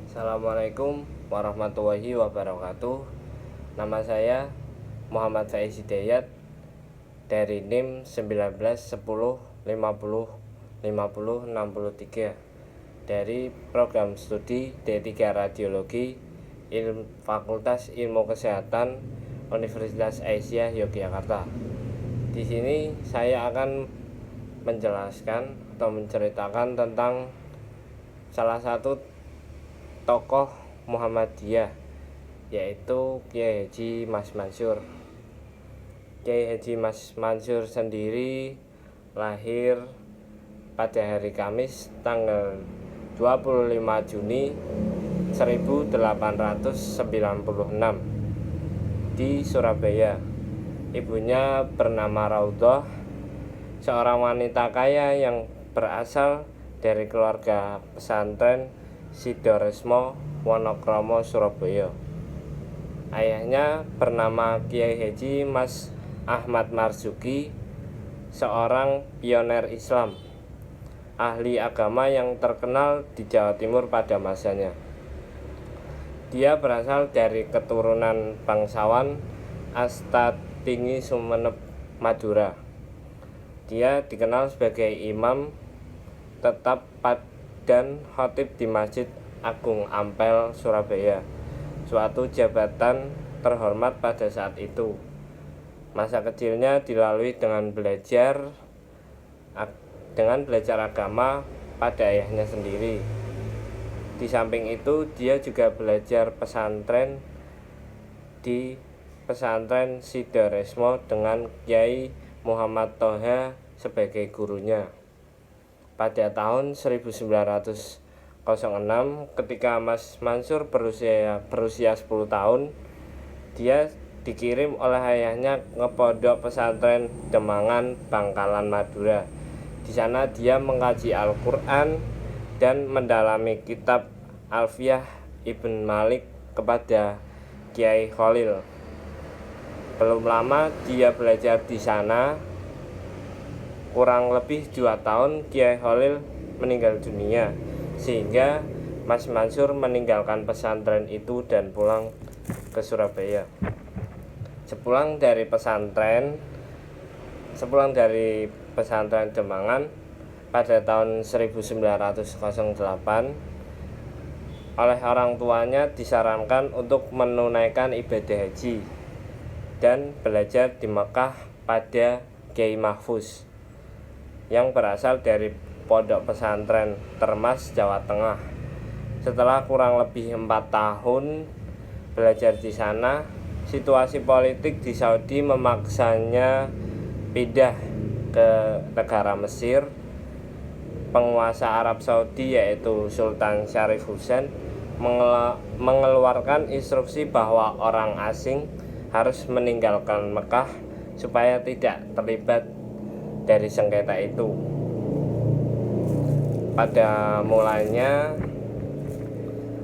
Assalamualaikum warahmatullahi wabarakatuh. Nama saya Muhammad Faiz Hidayat dari NIM 1910505063 dari program studi D3 Radiologi Fakultas Ilmu Kesehatan Universitas Aisyah Yogyakarta. Di sini saya akan menjelaskan atau menceritakan tentang salah satu tokoh Muhammadiyah, yaitu Kiai Haji Mas Mansur. Kiai Haji Mas Mansur sendiri lahir pada hari Kamis tanggal 25 Juni 1896 di Surabaya. Ibunya bernama Raudhah, seorang wanita kaya yang berasal dari keluarga pesantren Sidoresmo Wonokromo, Surabaya. Ayahnya bernama Kiai Haji Mas Ahmad Marzuki, seorang pioner Islam, ahli agama yang terkenal di Jawa Timur pada masanya. Dia berasal dari keturunan bangsawan Astatinggi Sumenep, Madura. Dia dikenal sebagai imam tetap dan khatib di Masjid Agung Ampel, Surabaya, suatu jabatan terhormat pada saat itu. Masa kecilnya dilalui dengan belajar agama pada ayahnya sendiri. Di samping itu, dia juga belajar pesantren di pesantren Sidoresmo dengan Kiai Muhammad Toha sebagai gurunya. Pada tahun 1906, ketika Mas Mansur berusia 10 tahun, dia dikirim oleh ayahnya ke pondok pesantren Demangan, Bangkalan, Madura. Di sana dia mengkaji Al-Quran dan mendalami kitab Alfiyah Ibn Malik kepada Kiai Khalil. Belum lama dia belajar di sana. Kurang lebih 2 tahun Kiai Khalil meninggal dunia, sehingga Mas Mansur meninggalkan pesantren itu dan pulang ke Surabaya. Sepulang dari pesantren Demangan pada tahun 1908, oleh orang tuanya disarankan untuk menunaikan ibadah haji dan belajar di Mekah pada Kiai Mahfuz yang berasal dari pondok pesantren Termas, Jawa Tengah. Setelah kurang lebih 4 tahun belajar di sana, situasi politik di Saudi memaksanya pindah ke negara Mesir. Penguasa Arab Saudi yaitu Sultan Syarif Hussein mengeluarkan instruksi bahwa orang asing harus meninggalkan Mekah supaya tidak terlibat dari sengketa itu. Pada mulanya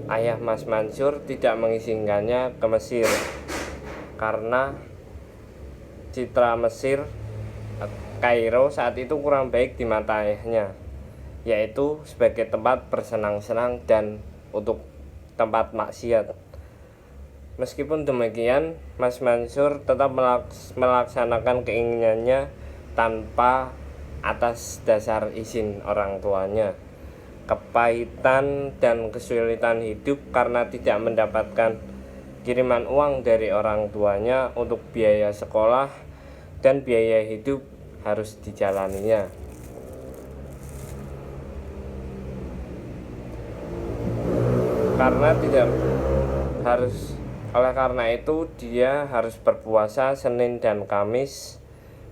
ayah Mas Mansur tidak mengizinkannya ke Mesir karena citra Mesir, Kairo saat itu kurang baik di mata ayahnya, yaitu sebagai tempat bersenang-senang dan untuk tempat maksiat. Meskipun demikian, Mas Mansur tetap melaksanakan keinginannya tanpa atas dasar izin orang tuanya. Kepahitan dan kesulitan hidup karena tidak mendapatkan kiriman uang dari orang tuanya untuk biaya sekolah dan biaya hidup harus dijalaninya. Oleh karena itu dia harus berpuasa Senin dan Kamis,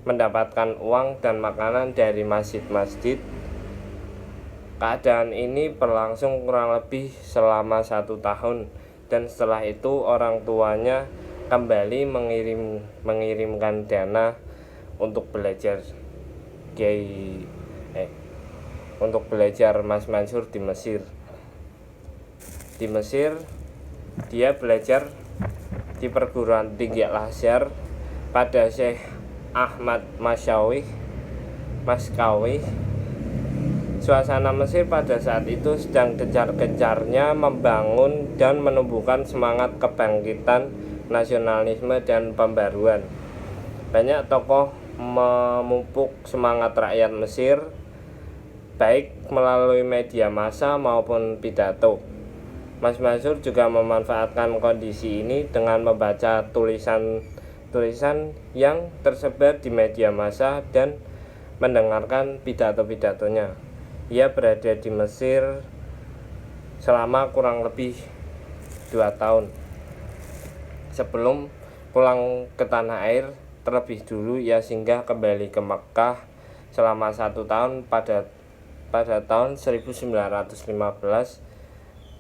mendapatkan uang dan makanan dari masjid-masjid. Keadaan ini berlangsung kurang lebih selama 1 tahun, dan setelah itu orang tuanya kembali mengirimkan dana untuk belajar Mas Mansur di Mesir. Di Mesir dia belajar di perguruan tinggi Al-Azhar pada Syekh Ahmad Maskawih Suasana Mesir pada saat itu sedang gencar-gencarnya membangun dan menumbuhkan semangat kebangkitan nasionalisme dan pembaruan. Banyak tokoh memupuk semangat rakyat Mesir, baik melalui media massa maupun pidato. Mas Mansur juga memanfaatkan kondisi ini dengan membaca tulisan-tulisan yang tersebar di media massa dan mendengarkan pidato-pidatonya. Ia berada di Mesir selama kurang lebih 2 tahun. Sebelum pulang ke tanah air, terlebih dulu ia singgah kembali ke Mekkah selama 1 tahun pada tahun 1915.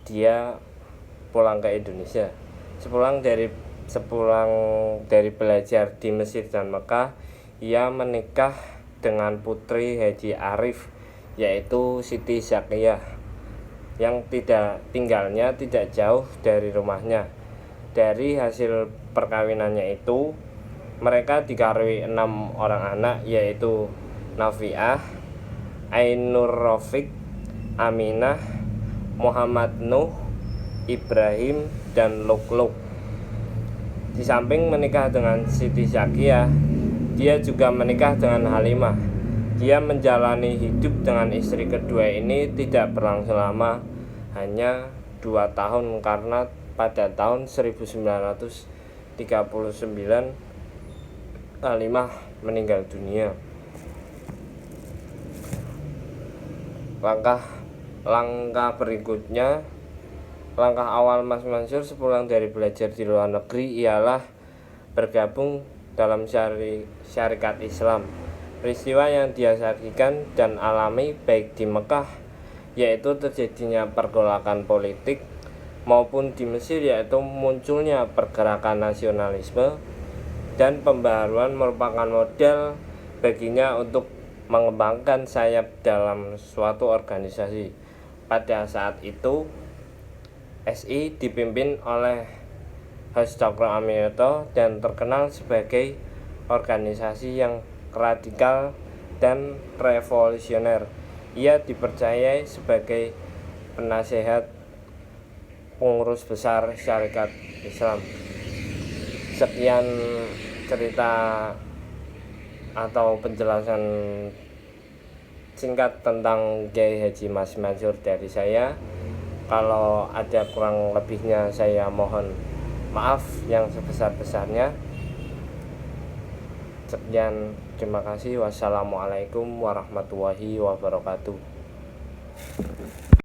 Dia pulang ke Indonesia. Sepulang dari belajar di Mesir dan Mekkah, ia menikah dengan putri Haji Arif, yaitu Siti Zakiyah, yang tinggalnya tidak jauh dari rumahnya. Dari hasil perkawinannya itu, mereka dikaruniai 6 orang anak, yaitu Nafiah, Ainur Rafiq, Aminah, Muhammad Nuh, Ibrahim, dan Luqluq. Di samping menikah dengan Siti Zakiyah, dia juga menikah dengan Halimah. Dia menjalani hidup dengan istri kedua ini tidak berlangsung lama, hanya 2 tahun, karena pada tahun 1939 Halimah meninggal dunia. Langkah berikutnya, langkah awal Mas Mansur sepulang dari belajar di luar negeri ialah bergabung dalam syarikat Islam. Peristiwa yang dia saksikan dan alami baik di Mekkah, yaitu terjadinya pergolakan politik, maupun di Mesir, yaitu munculnya pergerakan nasionalisme dan pembaruan, merupakan modal baginya untuk mengembangkan sayap dalam suatu organisasi. Pada saat itu SI dipimpin oleh Haji Cokro Aminoto dan terkenal sebagai organisasi yang radikal dan revolusioner. Ia dipercayai sebagai penasehat pengurus besar syarikat Islam. Sekian cerita atau penjelasan singkat tentang Kiai Haji Mas Mansur dari saya. Kalau ada kurang lebihnya saya mohon maaf yang sebesar-besarnya. Sekian, terima kasih. Wassalamualaikum warahmatullahi wabarakatuh.